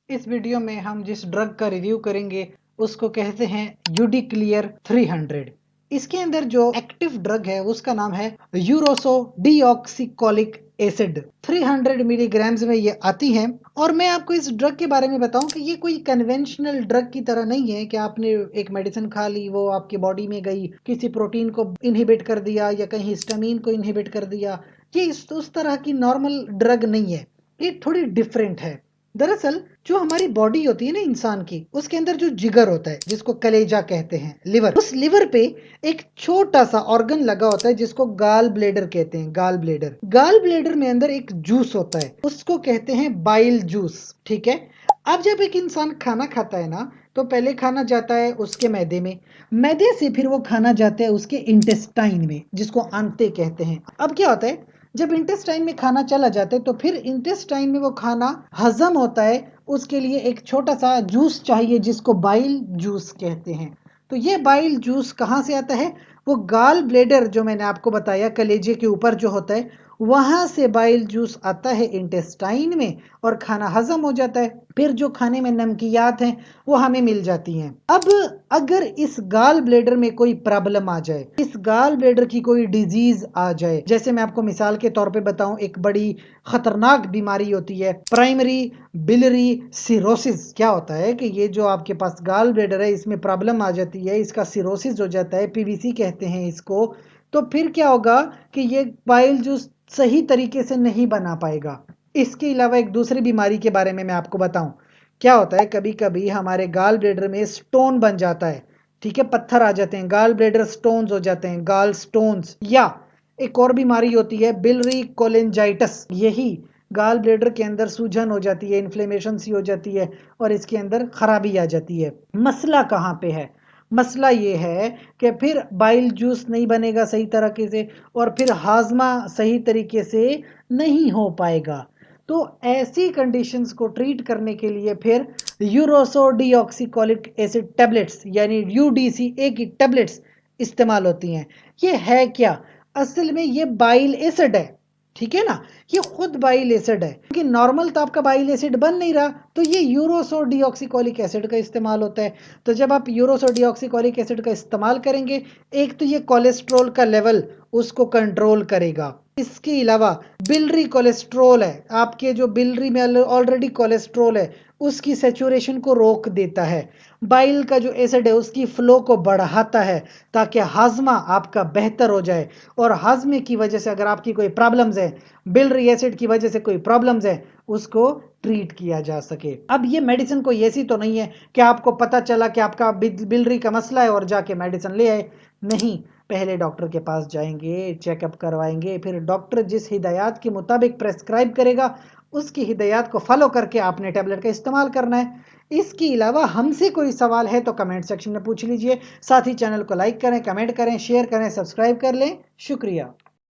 इस वीडियो में हम जिस ड्रग का रिव्यू करेंगे उसको कहते हैं यूडिक्लियर 300। इसके अंदर जो एक्टिव ड्रग है उसका नाम है यूरोसो डीऑक्सीकोलिक एसिड। 300 मिलीग्राम्स में ये आती है। और मैं आपको इस ड्रग के बारे में बताऊं कि ये कोई कन्वेंशनल ड्रग की तरह नहीं है कि आपने एक मेडिसिन खा ली, वो आपकी बॉडी में गई, किसी प्रोटीन को इनहिबिट कर दिया या कहीं हिस्टामिन को इनहिबिट कर दिया। ये उस तरह की नॉर्मल ड्रग नहीं है, ये थोड़ी डिफरेंट है। दरअसल जो हमारी बॉडी होती है ना इंसान की, उसके अंदर जो जिगर होता है जिसको कलेजा कहते हैं, लिवर, उस लिवर पे एक छोटा सा ऑर्गन लगा होता है जिसको गाल ब्लेडर कहते हैं। गाल ब्लेडर में अंदर एक जूस होता है, उसको कहते हैं बाइल जूस। ठीक है। अब जब एक इंसान खाना खाता है ना, तो पहले खाना जाता है उसके मैदे में, मैदे से फिर वो खाना जाता है उसके इंटेस्टाइन में जिसको आंते कहते हैं। अब क्या होता है, जब इंटेस्टाइन में खाना चला जाता है तो फिर इंटेस्टाइन में वो खाना हजम होता है, उसके लिए एक छोटा सा जूस चाहिए जिसको बाइल जूस कहते हैं। तो ये बाइल जूस कहाँ से आता है? वो गाल ब्लेडर जो मैंने आपको बताया कलेजे के ऊपर जो होता है, वहां से बाइल जूस आता है इंटेस्टाइन में और खाना हजम हो जाता है। फिर जो खाने में नमकियात हैं वो हमें मिल जाती हैं। अब अगर इस गाल ब्लेडर में कोई प्रॉब्लम आ जाए, इस गाल ब्लेडर की कोई डिजीज आ जाए, जैसे मैं आपको मिसाल के तौर पे बताऊं, एक बड़ी खतरनाक बीमारी होती है प्राइमरी बिलरी सिरोसिस। क्या होता है कि ये जो आपके पास गाल ब्लेडर है इसमें प्रॉब्लम आ जाती है, इसका सिरोसिस हो जाता है, पीवीसी कहते हैं इसको। तो फिर क्या होगा कि ये बाइल जूस सही तरीके से नहीं बना पाएगा। इसके अलावा एक दूसरी बीमारी के बारे में मैं आपको बताऊं। क्या होता है, कभी कभी हमारे गाल ब्लेडर में स्टोन बन जाता है। ठीक है, पत्थर आ जाते हैं, गाल ब्लेडर स्टोन्स हो जाते हैं, गाल स्टोन्स। या एक और बीमारी होती है बिलरी कोलेंजाइटिस। यही गाल ब्लेडर के अंदर सूजन हो जाती है, इन्फ्लेमेशन सी हो जाती है और इसके अंदर खराबी आ जाती है। मसला कहाँ पे है? मसला ये है कि फिर बाइल जूस नहीं बनेगा सही तरीके से और फिर हाजमा सही तरीके से नहीं हो पाएगा। तो ऐसी कंडीशंस को ट्रीट करने के लिए फिर यूरोसो डीऑक्सीकोलिक एसिड टैबलेट्स यानी यूडीसीए की टैबलेट्स इस्तेमाल होती हैं। ये है क्या? असल में ये बाइल एसिड है। ठीक है ना, ये खुद बाइल एसिड है, क्योंकि नॉर्मल तो आपका बाइल एसिड बन नहीं रहा, तो ये यूरोसो डीऑक्सीकोलिक एसिड का इस्तेमाल होता है। तो जब आप यूरोसो डीऑक्सीकोलिक एसिड का इस्तेमाल करेंगे, एक तो ये कोलेस्ट्रॉल का लेवल उसको कंट्रोल करेगा। इसके अलावा बिलरी कोलेस्ट्रॉल है, आपके जो बिलरी में ऑलरेडी कोलेस्ट्रॉल है उसकी सेचुरेशन को रोक देता है। बाइल का जो एसिड है उसकी फ्लो को बढ़ाता है ताकि हाजमा आपका बेहतर हो जाए। और हाजमे की वजह से अगर आपकी कोई प्रॉब्लम्स है, बिलरी एसिड की वजह से कोई प्रॉब्लम्स है, उसको ट्रीट किया जा सके। अब ये मेडिसिन कोई ऐसी तो नहीं है कि आपको पता चला कि आपका बिलरी का मसला है और जाके मेडिसिन ले आए। नहीं, पहले डॉक्टर के पास जाएंगे, चेकअप करवाएंगे, फिर डॉक्टर जिस हिदायत के मुताबिक प्रेस्क्राइब करेगा उसकी हिदायत को फॉलो करके आपने टैबलेट का इस्तेमाल करना है। इसके अलावा हमसे कोई सवाल है तो कमेंट सेक्शन में पूछ लीजिए। साथ ही चैनल को लाइक करें, कमेंट करें, शेयर करें, सब्सक्राइब कर लें। शुक्रिया।